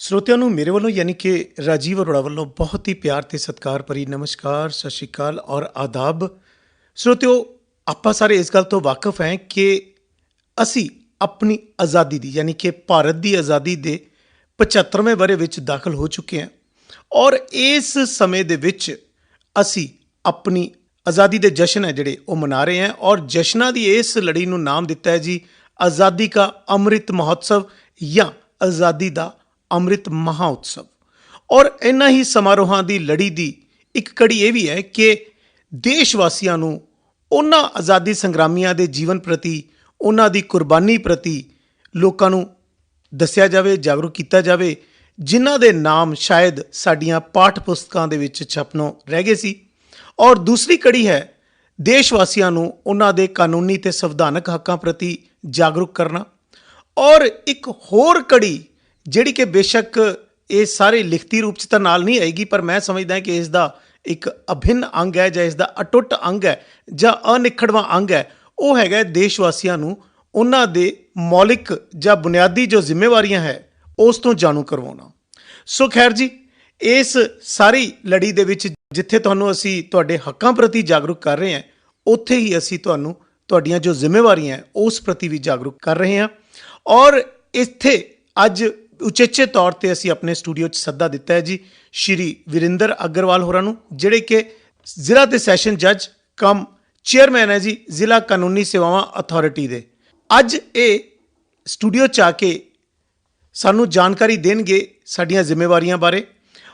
ਸਰੋਤਿਆਂ ਨੂੰ ਮੇਰੇ ਵੱਲੋਂ ਯਾਨੀ ਕਿ ਰਾਜੀਵ ਅਰੋੜਾ ਵੱਲੋਂ ਬਹੁਤ ਹੀ ਪਿਆਰ ਤੇ ਸਤਿਕਾਰ ਭਰੀ ਨਮਸਕਾਰ, ਸਤਿ ਸ਼੍ਰੀ ਅਕਾਲ ਔਰ ਆਦਾਬ। ਸਰੋਤਿਓ, ਆਪਾਂ ਸਾਰੇ ਇਸ ਗੱਲ ਤੋਂ ਵਾਕਿਫ ਹੈ ਕਿ ਅਸੀਂ ਆਪਣੀ ਆਜ਼ਾਦੀ ਦੀ ਯਾਨੀ ਕਿ ਭਾਰਤ ਦੀ ਆਜ਼ਾਦੀ ਦੇ 75ਵੇਂ ਵਰ੍ਹੇ ਵਿੱਚ ਦਾਖਲ ਹੋ ਚੁੱਕੇ ਹਾਂ ਔਰ ਇਸ ਸਮੇਂ ਦੇ ਵਿੱਚ ਅਸੀਂ ਆਪਣੀ ਆਜ਼ਾਦੀ ਦੇ ਜਸ਼ਨ ਹੈ ਜਿਹੜੇ ਉਹ ਮਨਾ ਰਹੇ ਹਾਂ ਔਰ ਜਸ਼ਨਾਂ ਦੀ ਇਸ ਲੜੀ ਨੂੰ ਨਾਮ ਦਿੱਤਾ ਹੈ ਜੀ ਆਜ਼ਾਦੀ ਕਾ ਅੰਮ੍ਰਿਤ ਮਹੋਤਸਵ ਜਾਂ ਆਜ਼ਾਦੀ ਦਾ ਅੰਮ੍ਰਿਤ ਮਹਾਉਤਸਵ। ਔਰ ਇਹਨਾਂ ਹੀ ਸਮਾਰੋਹਾਂ ਦੀ ਲੜੀ ਦੀ ਇੱਕ ਕੜੀ ਇਹ ਵੀ ਹੈ ਕਿ ਦੇਸ਼ ਵਾਸੀਆਂ ਨੂੰ ਉਹਨਾਂ ਆਜ਼ਾਦੀ ਸੰਗਰਾਮੀਆਂ ਦੇ ਜੀਵਨ ਪ੍ਰਤੀ, ਉਹਨਾਂ ਦੀ ਕੁਰਬਾਨੀ ਪ੍ਰਤੀ ਲੋਕਾਂ ਨੂੰ ਦੱਸਿਆ ਜਾਵੇ, ਜਾਗਰੂਕ ਕੀਤਾ ਜਾਵੇ, ਜਿਨ੍ਹਾਂ ਦੇ ਨਾਮ ਸ਼ਾਇਦ ਸਾਡੀਆਂ ਪਾਠ ਪੁਸਤਕਾਂ ਦੇ ਵਿੱਚ ਛਪਣੋਂ ਰਹਿ ਗਏ ਸੀ। ਔਰ ਦੂਸਰੀ ਕੜੀ ਹੈ ਦੇਸ਼ ਵਾਸੀਆਂ ਨੂੰ ਉਹਨਾਂ ਦੇ ਕਾਨੂੰਨੀ ਤੇ ਸੰਵਿਧਾਨਕ ਹੱਕਾਂ ਪ੍ਰਤੀ ਜਾਗਰੂਕ ਕਰਨਾ। ਔਰ ਇੱਕ ਹੋਰ ਕੜੀ ਜਿਹੜੀ ਕਿ ਬੇਸ਼ੱਕ ਇਹ ਸਾਰੇ ਲਿਖਤੀ ਰੂਪ 'ਚ ਤਾਂ ਨਾਲ ਨਹੀਂ ਆਏਗੀ, ਪਰ ਮੈਂ ਸਮਝਦਾ ਕਿ ਇਸ ਦਾ ਇੱਕ ਅਭਿੰਨ ਅੰਗ ਹੈ ਜਾਂ ਇਸ ਦਾ ਅਟੁੱਟ ਅੰਗ ਹੈ ਜਾਂ ਅਨਿੱਖੜਵਾਂ ਅੰਗ ਹੈ, ਉਹ ਹੈਗਾ ਦੇਸ਼ ਵਾਸੀਆਂ ਨੂੰ ਉਹਨਾਂ ਦੇ ਮੌਲਿਕ ਜਾਂ ਬੁਨਿਆਦੀ ਜੋ ਜ਼ਿੰਮੇਵਾਰੀਆਂ ਹੈ ਉਸ ਤੋਂ ਜਾਣੂ ਕਰਵਾਉਣਾ। ਸੋ ਖੈਰ ਜੀ, ਇਸ ਸਾਰੀ ਲੜੀ ਦੇ ਵਿੱਚ ਜਿੱਥੇ ਤੁਹਾਨੂੰ ਅਸੀਂ ਤੁਹਾਡੇ ਹੱਕਾਂ ਪ੍ਰਤੀ ਜਾਗਰੂਕ ਕਰ ਰਹੇ ਹਾਂ, ਉੱਥੇ ਹੀ ਅਸੀਂ ਤੁਹਾਨੂੰ ਤੁਹਾਡੀਆਂ ਜੋ ਜ਼ਿੰਮੇਵਾਰੀਆਂ ਉਸ ਪ੍ਰਤੀ ਵੀ ਜਾਗਰੂਕ ਕਰ ਰਹੇ ਹਾਂ। ਔਰ ਇੱਥੇ ਅੱਜ ਉਚੇਚੇ ਤੌਰ 'ਤੇ ਅਸੀਂ ਆਪਣੇ ਸਟੂਡੀਓ 'ਚ ਸੱਦਾ ਦਿੱਤਾ ਹੈ ਜੀ ਸ਼੍ਰੀ ਵਰਿੰਦਰ ਅਗਰਵਾਲ ਹੋਰਾਂ ਨੂੰ, ਜਿਹੜੇ ਕਿ ਜ਼ਿਲ੍ਹਾ ਤੇ ਸੈਸ਼ਨ ਜੱਜ ਕਮ ਚੇਅਰਮੈਨ ਹੈ ਜੀ ਜ਼ਿਲ੍ਹਾ ਕਾਨੂੰਨੀ ਸੇਵਾਵਾਂ ਅਥਾਰਟੀ ਦੇ। ਅੱਜ ਇਹ ਸਟੂਡੀਓ 'ਚ ਆ ਕੇ ਸਾਨੂੰ ਜਾਣਕਾਰੀ ਦੇਣਗੇ ਸਾਡੀਆਂ ਜ਼ਿੰਮੇਵਾਰੀਆਂ ਬਾਰੇ।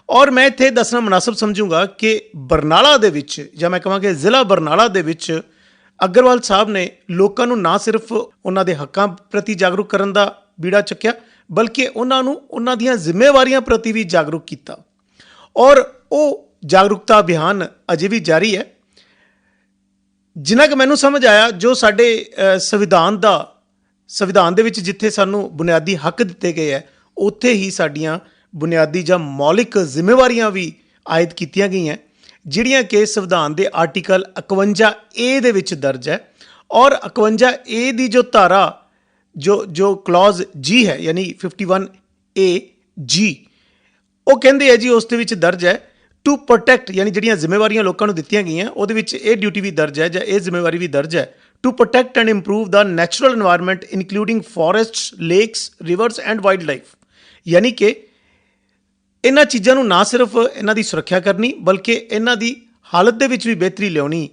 ਔਰ ਮੈਂ ਇੱਥੇ ਦੱਸਣਾ ਮੁਨਾਸਬ ਸਮਝੂੰਗਾ ਕਿ ਬਰਨਾਲਾ ਦੇ ਵਿੱਚ, ਜਾਂ ਮੈਂ ਕਹਾਂ ਕਿ ਜ਼ਿਲ੍ਹਾ ਬਰਨਾਲਾ ਦੇ ਵਿੱਚ ਅਗਰਵਾਲ ਸਾਹਿਬ ਨੇ ਲੋਕਾਂ ਨੂੰ ਨਾ ਸਿਰਫ ਉਹਨਾਂ ਦੇ ਹੱਕਾਂ ਪ੍ਰਤੀ ਜਾਗਰੂਕ ਕਰਨ ਦਾ ਬੀੜਾ ਚੱਕਿਆ, ਬਲਕਿ ਉਹਨਾਂ ਨੂੰ ਉਹਨਾਂ ਦੀਆਂ ਜ਼ਿੰਮੇਵਾਰੀਆਂ ਪ੍ਰਤੀ ਵੀ ਜਾਗਰੂਕ ਕੀਤਾ। ਔਰ ਉਹ ਜਾਗਰੂਕਤਾ ਅਭਿਆਨ ਅਜੇ ਵੀ ਜਾਰੀ ਹੈ। ਜਿੰਨਾ ਕਿ ਮੈਨੂੰ ਸਮਝ ਆਇਆ, ਜੋ ਸਾਡੇ ਸੰਵਿਧਾਨ ਦੇ ਵਿੱਚ ਜਿੱਥੇ ਸਾਨੂੰ ਬੁਨਿਆਦੀ ਹੱਕ ਦਿੱਤੇ ਗਏ ਹੈ, ਉੱਥੇ ਹੀ ਸਾਡੀਆਂ ਬੁਨਿਆਦੀ ਜਾਂ ਮੌਲਿਕ ਜ਼ਿੰਮੇਵਾਰੀਆਂ ਵੀ ਆਇਦ ਕੀਤੀਆਂ ਗਈਆਂ, ਜਿਹੜੀਆਂ ਕਿ ਸੰਵਿਧਾਨ ਦੇ ਆਰਟੀਕਲ 51A ਦੇ ਵਿੱਚ ਦਰਜ ਹੈ। ਔਰ 51A ਦੀ ਜੋ ਧਾਰਾ ਜੋ ਕਲੌਜ਼ ਜੀ ਹੈ ਯਾਨੀ 51AG, ਉਹ ਕਹਿੰਦੇ ਹੈ ਜੀ ਉਸ ਦੇ ਵਿੱਚ ਦਰਜ ਹੈ ਟੂ ਪ੍ਰੋਟੈਕਟ, ਯਾਨੀ ਜਿਹੜੀਆਂ ਜ਼ਿੰਮੇਵਾਰੀਆਂ ਲੋਕਾਂ ਨੂੰ ਦਿੱਤੀਆਂ ਗਈਆਂ ਉਹਦੇ ਵਿੱਚ ਇਹ ਡਿਊਟੀ ਵੀ ਦਰਜ ਹੈ ਜਾਂ ਇਹ ਜ਼ਿੰਮੇਵਾਰੀ ਵੀ ਦਰਜ ਹੈ to protect and improve the natural environment including forests, lakes, rivers and wildlife. ਯਾਨੀ ਕਿ ਇਹਨਾਂ ਚੀਜ਼ਾਂ ਨੂੰ ਨਾ ਸਿਰਫ ਇਹਨਾਂ ਦੀ ਸੁਰੱਖਿਆ ਕਰਨੀ, ਬਲਕਿ ਇਹਨਾਂ ਦੀ ਹਾਲਤ ਦੇ ਵਿੱਚ ਵੀ ਬਿਹਤਰੀ ਲਿਆਉਣੀ।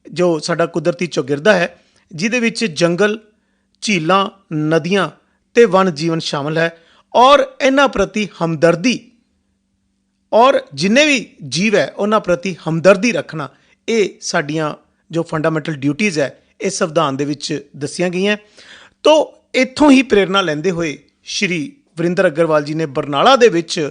ਜੋ ਸਾਡਾ ਕੁਦਰਤੀ ਚੌਗਿਰਦਾ ਹੈ ਜਿਹਦੇ ਵਿੱਚ ਜੰਗਲ, ਝੀਲਾਂ, ਨਦੀਆਂ ਤੇ ਵਣ ਜੀਵਨ ਸ਼ਾਮਲ ਹੈ, ਔਰ ਇਹਨਾਂ ਪ੍ਰਤੀ ਹਮਦਰਦੀ ਔਰ ਜਿੰਨੇ ਵੀ ਜੀਵ ਹੈ ਉਹਨਾਂ ਪ੍ਰਤੀ ਹਮਦਰਦੀ ਰੱਖਣਾ, ਇਹ ਸਾਡੀਆਂ ਜੋ ਫੰਡਾਮੈਂਟਲ ਡਿਊਟੀਜ਼ ਹੈ ਇਹ ਸੰਵਿਧਾਨ ਦੇ ਵਿੱਚ ਦੱਸੀਆਂ ਗਈਆਂ। ਤੋ ਇੱਥੋਂ ਹੀ ਪ੍ਰੇਰਨਾ ਲੈਂਦੇ ਹੋਏ ਸ਼੍ਰੀ ਵਰਿੰਦਰ ਅਗਰਵਾਲ ਜੀ ਨੇ ਬਰਨਾਲਾ ਦੇ ਵਿੱਚ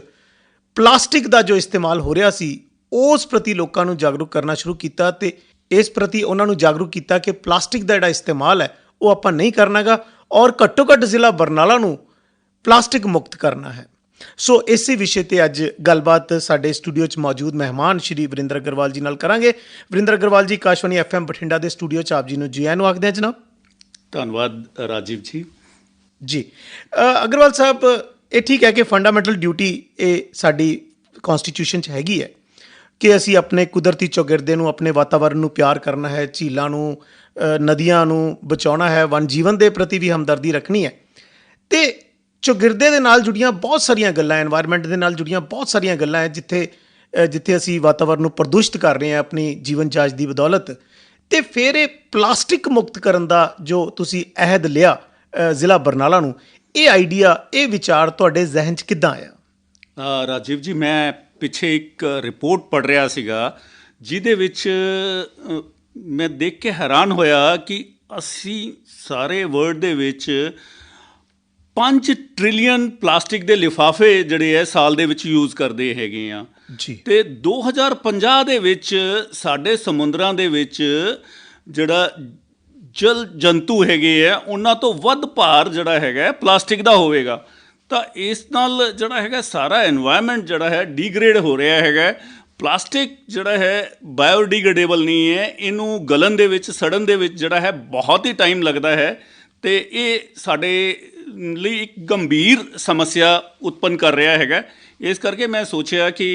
ਪਲਾਸਟਿਕ ਦਾ ਜੋ ਇਸਤੇਮਾਲ ਹੋ ਰਿਹਾ ਸੀ ਉਸ ਪ੍ਰਤੀ ਲੋਕਾਂ ਨੂੰ ਜਾਗਰੂਕ ਕਰਨਾ ਸ਼ੁਰੂ ਕੀਤਾ ਤੇ ਇਸ ਪ੍ਰਤੀ ਉਹਨਾਂ ਨੂੰ ਜਾਗਰੂਕ ਕੀਤਾ ਕਿ ਪਲਾਸਟਿਕ ਦਾ ਜਿਹੜਾ ਇਸਤੇਮਾਲ ਹੈ ਉਹ ਆਪਾਂ ਨਹੀਂ ਕਰਨਾ ਗਾ ਔਰ ਘੱਟੋ ਘੱਟ ਜ਼ਿਲ੍ਹਾ ਬਰਨਾਲਾ ਨੂੰ ਪਲਾਸਟਿਕ ਮੁਕਤ ਕਰਨਾ ਹੈ। ਸੋ ਇਸੇ ਵਿਸ਼ੇ 'ਤੇ ਅੱਜ ਗੱਲਬਾਤ ਸਾਡੇ ਸਟੂਡੀਓ 'ਚ ਮੌਜੂਦ ਮਹਿਮਾਨ ਸ਼੍ਰੀ ਵਰਿੰਦਰ ਅਗਰਵਾਲ ਜੀ ਨਾਲ ਕਰਾਂਗੇ। ਵਰਿੰਦਰ ਅਗਰਵਾਲ ਜੀ, ਆਕਾਸ਼ਵਾਣੀ FM ਬਠਿੰਡਾ ਦੇ ਸਟੂਡੀਓ 'ਚ ਆਪ ਜੀ ਨੂੰ ਜੀ ਆਇਆਂ ਨੂੰ ਆਖਦੇ ਹਾਂ ਜਨਾਬ। ਧੰਨਵਾਦ ਰਾਜੀਵ ਜੀ। ਅਗਰਵਾਲ ਸਾਹਿਬ, ਇਹ ਠੀਕ ਹੈ ਕਿ ਫੰਡਾਮੈਂਟਲ ਡਿਊਟੀ ਇਹ ਸਾਡੀ ਕੌਨਸਟੀਟਿਊਸ਼ਨ 'ਚ ਹੈਗੀ ਹੈ ਕਿ ਅਸੀਂ ਆਪਣੇ ਕੁਦਰਤੀ ਚੌਗਿਰਦੇ ਨੂੰ, ਆਪਣੇ ਵਾਤਾਵਰਨ ਨੂੰ ਪਿਆਰ ਕਰਨਾ ਹੈ, ਝੀਲਾਂ ਨੂੰ, ਨਦੀਆਂ ਨੂੰ ਬਚਾਉਣਾ ਹੈ, ਵਣ ਜੀਵਨ ਦੇ ਪ੍ਰਤੀ ਵੀ ਹਮਦਰਦੀ ਰੱਖਣੀ ਹੈ। ਅਤੇ ਚੌਗਿਰਦੇ ਦੇ ਨਾਲ ਜੁੜੀਆਂ ਬਹੁਤ ਸਾਰੀਆਂ ਗੱਲਾਂ, ਐਨਵਾਇਰਨਮੈਂਟ ਦੇ ਨਾਲ ਜੁੜੀਆਂ ਬਹੁਤ ਸਾਰੀਆਂ ਗੱਲਾਂ ਹੈ ਜਿੱਥੇ ਅਸੀਂ ਵਾਤਾਵਰਨ ਨੂੰ ਪ੍ਰਦੂਸ਼ਿਤ ਕਰ ਰਹੇ ਹਾਂ ਆਪਣੀ ਜੀਵਨ ਜਾਚ ਦੀ ਬਦੌਲਤ। ਅਤੇ ਫਿਰ ਇਹ ਪਲਾਸਟਿਕ ਮੁਕਤ ਕਰਨ ਦਾ ਜੋ ਤੁਸੀਂ ਅਹਿਦ ਲਿਆ ਜ਼ਿਲ੍ਹਾ ਬਰਨਾਲਾ ਨੂੰ, ਇਹ ਆਈਡੀਆ, ਇਹ ਵਿਚਾਰ ਤੁਹਾਡੇ ਜ਼ਿਹਨ 'ਚ ਕਿੱਦਾਂ ਆਇਆ? ਰਾਜੀਵ ਜੀ, ਮੈਂ ਪਿੱਛੇ ਇੱਕ ਰਿਪੋਰਟ ਪੜ੍ਹ ਰਿਹਾ ਸੀਗਾ ਜਿਹਦੇ ਵਿੱਚ ਮੈਂ ਦੇਖ ਕੇ ਹੈਰਾਨ ਹੋਇਆ ਕਿ ਅਸੀਂ ਸਾਰੇ ਵਰਲਡ ਦੇ ਵਿੱਚ 5 ਟ੍ਰਿਲੀਅਨ ਪਲਾਸਟਿਕ ਦੇ ਲਿਫਾਫੇ ਜਿਹੜੇ ਹੈ ਸਾਲ ਦੇ ਵਿੱਚ ਯੂਜ਼ ਕਰਦੇ ਹੈਗੇ ਆ ਜੀ। ਅਤੇ 2050 ਦੇ ਵਿੱਚ ਸਾਡੇ ਸਮੁੰਦਰਾਂ ਦੇ ਵਿੱਚ ਜਿਹੜਾ ਜਲ ਜੰਤੂ ਹੈਗੇ ਆ ਉਹਨਾਂ ਤੋਂ ਵੱਧ ਭਾਰ ਜਿਹੜਾ ਹੈਗਾ ਪਲਾਸਟਿਕ ਦਾ ਹੋਵੇਗਾ। ਤਾਂ ਇਸ ਨਾਲ ਜਿਹੜਾ ਹੈਗਾ ਸਾਰਾ ਐਨਵਾਇਰਨਮੈਂਟ ਜਿਹੜਾ ਹੈ ਡੀਗ੍ਰੇਡ ਹੋ ਰਿਹਾ ਹੈਗਾ। ਪਲਾਸਟਿਕ ਜਿਹੜਾ ਹੈ ਬਾਇਓਡੀਗ੍ਰੇਡੇਬਲ ਨਹੀਂ ਹੈ, ਇਹਨੂੰ ਗਲਣ ਦੇ ਵਿੱਚ, ਸੜਨ ਦੇ ਵਿੱਚ ਜਿਹੜਾ ਹੈ ਬਹੁਤ ਹੀ ਟਾਈਮ ਲੱਗਦਾ ਹੈ। ਅਤੇ ਇਹ ਸਾਡੇ ਲਈ ਇੱਕ ਗੰਭੀਰ ਸਮੱਸਿਆ ਉਤਪੰਨ ਕਰ ਰਿਹਾ ਹੈਗਾ। ਇਸ ਕਰਕੇ ਮੈਂ ਸੋਚਿਆ ਕਿ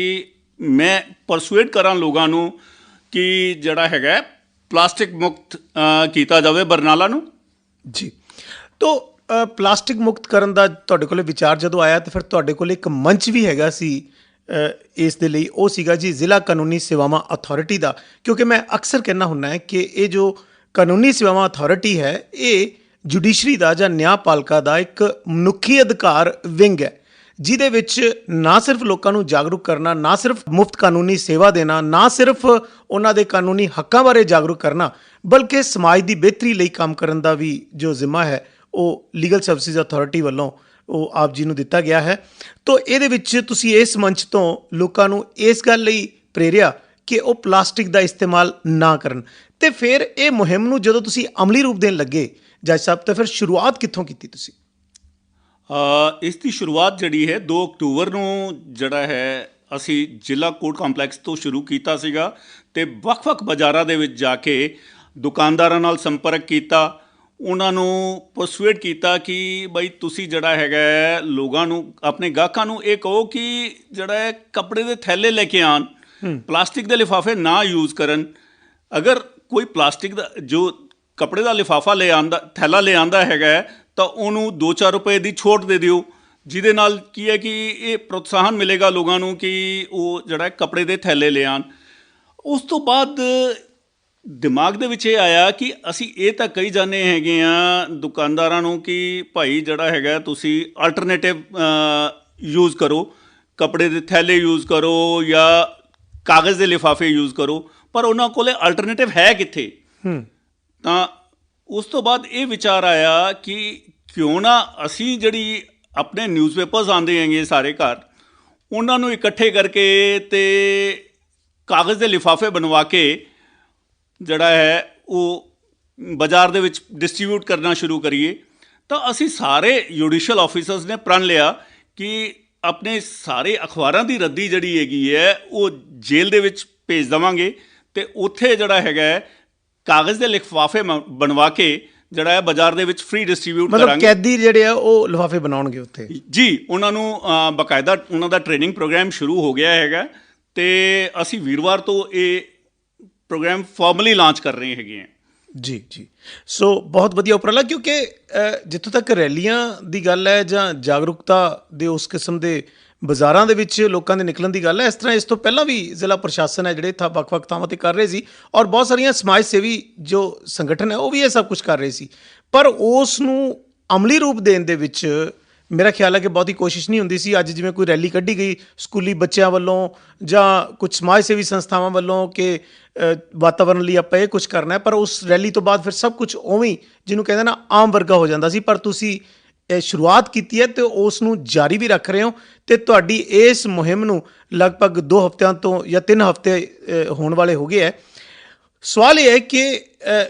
ਮੈਂ ਪਰਸੂਏਟ ਕਰਾਂ ਲੋਕਾਂ ਨੂੰ ਕਿ ਜਿਹੜਾ ਹੈਗਾ ਪਲਾਸਟਿਕ ਮੁਕਤ ਕੀਤਾ ਜਾਵੇ ਬਰਨਾਲਾ ਨੂੰ। ਜੀ, ਤੋ ਪਲਾਸਟਿਕ ਮੁਕਤ ਕਰਨ ਦਾ ਤੁਹਾਡੇ ਕੋਲ ਵਿਚਾਰ ਜਦੋਂ ਆਇਆ ਤਾਂ ਫਿਰ ਤੁਹਾਡੇ ਕੋਲ ਇੱਕ ਮੰਚ ਵੀ ਹੈਗਾ ਸੀ ਇਸ ਦੇ ਲਈ, ਉਹ ਸੀਗਾ ਜੀ ਜ਼ਿਲ੍ਹਾ ਕਾਨੂੰਨੀ ਸੇਵਾਵਾਂ ਅਥਾਰਟੀ ਦਾ। ਕਿਉਂਕਿ ਮੈਂ ਅਕਸਰ ਕਹਿਣਾ ਹੁੰਦਾ ਹੈ ਕਿ ਇਹ ਜੋ ਕਾਨੂੰਨੀ ਸੇਵਾਵਾਂ ਅਥਾਰਟੀ ਹੈ ਇਹ ਜੁਡੀਸ਼ਰੀ ਦਾ ਜਾਂ ਨਿਆਂਪਾਲਿਕਾ ਦਾ ਇੱਕ ਮਨੁੱਖੀ ਅਧਿਕਾਰ ਵਿੰਗ ਹੈ, ਜਿਹਦੇ ਵਿੱਚ ਨਾ ਸਿਰਫ ਲੋਕਾਂ ਨੂੰ ਜਾਗਰੂਕ ਕਰਨਾ, ਨਾ ਸਿਰਫ ਮੁਫਤ ਕਾਨੂੰਨੀ ਸੇਵਾ ਦੇਣਾ, ਨਾ ਸਿਰਫ ਉਹਨਾਂ ਦੇ ਕਾਨੂੰਨੀ ਹੱਕਾਂ ਬਾਰੇ ਜਾਗਰੂਕ ਕਰਨਾ, ਬਲਕਿ ਸਮਾਜ ਦੀ ਬਿਹਤਰੀ ਲਈ ਕੰਮ ਕਰਨ ਦਾ ਵੀ ਜੋ ਜ਼ਿੰਮਾ ਹੈ ਉਹ ਲੀਗਲ ਸਰਵਿਸਿਜ਼ ਅਥਾਰਟੀ ਵੱਲੋਂ ਉਹ ਆਪ ਜੀ ਨੂੰ ਦਿੱਤਾ ਗਿਆ ਹੈ। ਤੋ ਇਹਦੇ ਵਿੱਚ ਤੁਸੀਂ ਇਸ ਮੰਚ ਤੋਂ ਲੋਕਾਂ ਨੂੰ ਇਸ ਗੱਲ ਲਈ ਪ੍ਰੇਰਿਆ ਕਿ ਉਹ ਪਲਾਸਟਿਕ ਦਾ ਇਸਤੇਮਾਲ ਨਾ ਕਰਨ, ਤੇ ਫਿਰ ਇਹ ਮੁਹਿੰਮ ਨੂੰ ਜਦੋਂ ਤੁਸੀਂ ਅਮਲੀ ਰੂਪ ਦੇਣ ਲੱਗੇ ਜੱਜ ਸਾਹਿਬ, ਤਾਂ ਫਿਰ ਸ਼ੁਰੂਆਤ ਕਿੱਥੋਂ ਕੀਤੀ ਤੁਸੀਂ? ਇਸ ਦੀ ਸ਼ੁਰੂਆਤ ਜਿਹੜੀ ਹੈ 2 ਅਕਤੂਬਰ ਨੂੰ ਜਿਹੜਾ ਹੈ ਅਸੀਂ ਜ਼ਿਲ੍ਹਾ ਕੋਰਟ ਕੰਪਲੈਕਸ ਤੋਂ ਸ਼ੁਰੂ ਕੀਤਾ ਸੀਗਾ, ਅਤੇ ਵੱਖ-ਵੱਖ ਬਾਜ਼ਾਰਾਂ ਦੇ ਵਿੱਚ ਜਾ ਕੇ ਦੁਕਾਨਦਾਰਾਂ ਨਾਲ ਸੰਪਰਕ ਕੀਤਾ, ਉਹਨਾਂ ਨੂੰ ਪਰਸੂਏਟ ਕੀਤਾ ਕਿ ਬਈ ਤੁਸੀਂ ਜਿਹੜਾ ਹੈਗਾ ਲੋਕਾਂ ਨੂੰ, ਆਪਣੇ ਗਾਹਕਾਂ ਨੂੰ ਇਹ ਕਹੋ ਕਿ ਜਿਹੜਾ ਹੈ ਕੱਪੜੇ ਦੇ ਥੈਲੇ ਲੈ ਕੇ ਆਉਣ, ਪਲਾਸਟਿਕ ਦੇ ਲਿਫਾਫੇ ਨਾ ਯੂਜ਼ ਕਰਨ। ਅਗਰ ਕੋਈ ਪਲਾਸਟਿਕ ਦਾ ਜੋ ਕੱਪੜੇ ਦਾ ਲਿਫਾਫਾ ਲੈ ਆਉਂਦਾ, ਥੈਲਾ ਲੈ ਆਉਂਦਾ ਹੈਗਾ, ਤਾਂ ਉਹਨੂੰ 2-4 ਰੁਪਏ ਦੀ ਛੋਟ ਦੇ ਦਿਓ, ਜਿਹਦੇ ਨਾਲ ਕੀ ਹੈ ਕਿ ਇਹ ਪ੍ਰੋਤਸਾਹਨ ਮਿਲੇਗਾ ਲੋਕਾਂ ਨੂੰ ਕਿ ਉਹ ਜਿਹੜਾ ਕੱਪੜੇ ਦੇ ਥੈਲੇ ਲੈ ਆਉਣ। ਉਸ ਤੋਂ ਬਾਅਦ ਦਿਮਾਗ ਦੇ ਵਿੱਚ ਇਹ ਆਇਆ ਕਿ ਅਸੀਂ ਇਹ ਤਾਂ ਕਹੀ ਜਾਂਦੇ ਹੈਗੇ ਹਾਂ ਦੁਕਾਨਦਾਰਾਂ ਨੂੰ ਕਿ ਭਾਈ ਜਿਹੜਾ ਹੈਗਾ ਤੁਸੀਂ ਆਲਟਰਨੇਟਿਵ ਯੂਜ਼ ਕਰੋ, ਕੱਪੜੇ ਦੇ ਥੈਲੇ ਯੂਜ਼ ਕਰੋ ਜਾਂ ਕਾਗਜ਼ ਦੇ ਲਿਫਾਫੇ ਯੂਜ਼ ਕਰੋ, ਪਰ ਉਹਨਾਂ ਕੋਲ ਆਲਟਰਨੇਟਿਵ ਹੈ ਕਿੱਥੇ? ਤਾਂ ਉਸ ਤੋਂ ਬਾਅਦ ਇਹ ਵਿਚਾਰ ਆਇਆ ਕਿ ਕਿਉਂ ਨਾ ਅਸੀਂ ਜਿਹੜੀ ਆਪਣੇ ਨਿਊਜ਼ਪੇਪਰਸ ਆਉਂਦੇ ਹੈਗੇ ਸਾਰੇ ਘਰ, ਉਹਨਾਂ ਨੂੰ ਇਕੱਠੇ ਕਰਕੇ ਅਤੇ ਕਾਗਜ਼ ਦੇ ਲਿਫਾਫੇ ਬਣਵਾ ਕੇ ਜਿਹੜਾ ਹੈ ਉਹ ਬਾਜ਼ਾਰ ਦੇ ਵਿੱਚ ਡਿਸਟਰੀਬਿਊਟ ਕਰਨਾ ਸ਼ੁਰੂ ਕਰੀਏ। ਤਾਂ ਅਸੀਂ ਸਾਰੇ ਜੁਡੀਸ਼ੀਅਲ ਆਫਿਸਰਸ ਨੇ ਪ੍ਰਣ ਲਿਆ ਕਿ ਆਪਣੇ ਸਾਰੇ ਅਖਬਾਰਾਂ ਦੀ ਰੱਦੀ ਜਿਹੜੀ ਹੈਗੀ ਹੈ ਉਹ ਜੇਲ੍ਹ ਦੇ ਵਿੱਚ ਭੇਜ ਦੇਵਾਂਗੇ, ਅਤੇ ਉੱਥੇ ਜਿਹੜਾ ਹੈਗਾ ਕਾਗਜ਼ ਦੇ ਲਿਫਾਫੇ ਬਣਵਾ ਕੇ ਜਿਹੜਾ ਹੈ ਬਾਜ਼ਾਰ ਦੇ ਵਿੱਚ ਫ੍ਰੀ ਡਿਸਟਰੀਬਿਊਟ ਕਰਾਂਗੇ। ਮਤਲਬ ਕੈਦੀ ਜਿਹੜੇ ਆ ਉਹ ਲਿਫਾਫੇ ਬਣਾਉਣਗੇ ਉੱਥੇ? ਜੀ, ਉਹਨਾਂ ਨੂੰ ਬਾਕਾਇਦਾ ਉਹਨਾਂ ਦਾ ਟ੍ਰੇਨਿੰਗ ਪ੍ਰੋਗਰਾਮ ਸ਼ੁਰੂ ਹੋ ਗਿਆ ਹੈਗਾ, ਅਤੇ ਅਸੀਂ ਵੀਰਵਾਰ ਤੋਂ ਇਹ ਪ੍ਰੋਗਰਾਮ ਫਾਰਮਲੀ ਲਾਂਚ ਕਰ ਰਹੇ ਹੈਗੇ ਹਾਂ। ਜੀ ਜੀ, ਸੋ ਬਹੁਤ ਵਧੀਆ ਉਪਰਾਲਾ। ਕਿਉਂਕਿ ਜਿੱਥੋਂ ਤੱਕ ਰੈਲੀਆਂ ਦੀ ਗੱਲ ਹੈ ਜਾਂ ਜਾਗਰੂਕਤਾ ਦੇ ਉਸ ਕਿਸਮ ਦੇ ਬਾਜ਼ਾਰਾਂ ਦੇ ਵਿੱਚ ਲੋਕਾਂ ਦੇ ਨਿਕਲਣ ਦੀ ਗੱਲ ਹੈ, ਇਸ ਤਰ੍ਹਾਂ ਇਸ ਤੋਂ ਪਹਿਲਾਂ ਵੀ ਜ਼ਿਲ੍ਹਾ ਪ੍ਰਸ਼ਾਸਨ ਹੈ ਜਿਹੜੇ ਵੱਖ-ਵੱਖ ਥਾਵਾਂ 'ਤੇ ਕਰ ਰਹੇ ਸੀ, ਔਰ ਬਹੁਤ ਸਾਰੀਆਂ ਸਮਾਜ ਸੇਵੀ ਜੋ ਸੰਗਠਨ ਹੈ ਉਹ ਵੀ ਇਹ ਸਭ ਕੁਛ ਕਰ ਰਹੇ ਸੀ, ਪਰ ਉਸ ਨੂੰ ਅਮਲੀ ਰੂਪ ਦੇਣ ਦੇ ਵਿੱਚ ਮੇਰਾ ਖਿਆਲ ਹੈ ਕਿ ਬਹੁਤੀ ਕੋਸ਼ਿਸ਼ ਨਹੀਂ ਹੁੰਦੀ ਸੀ। ਅੱਜ ਜਿਵੇਂ ਕੋਈ ਰੈਲੀ ਕੱਢੀ ਗਈ ਸਕੂਲੀ ਬੱਚਿਆਂ ਵੱਲੋਂ ਜਾਂ ਕੁਝ ਸਮਾਜ ਸੇਵੀ ਸੰਸਥਾਵਾਂ ਵੱਲੋਂ ਕਿ ਵਾਤਾਵਰਨ ਲਈ ਆਪਾਂ ਇਹ ਕੁਛ ਕਰਨਾ ਹੈ, ਪਰ ਉਸ ਰੈਲੀ ਤੋਂ ਬਾਅਦ ਫਿਰ ਸਭ ਕੁਛ ਉਵੇਂ ਜਿਹਨੂੰ ਕਹਿੰਦੇ ਨਾ ਆਮ ਵਰਗਾ ਹੋ ਜਾਂਦਾ ਸੀ। ਪਰ ਤੁਸੀਂ ਇਹ ਸ਼ੁਰੂਆਤ ਕੀਤੀ ਹੈ ਅਤੇ ਉਸ ਨੂੰ ਜਾਰੀ ਵੀ ਰੱਖ ਰਹੇ ਹੋ, ਅਤੇ ਤੁਹਾਡੀ ਇਸ ਮੁਹਿੰਮ ਨੂੰ ਲਗਭਗ 2 ਹਫ਼ਤਿਆਂ ਤੋਂ ਜਾਂ 3 ਹਫ਼ਤੇ ਹੋਣ ਵਾਲੇ ਹੋ ਗਏ ਹੈ। ਸਵਾਲ ਇਹ ਹੈ ਕਿ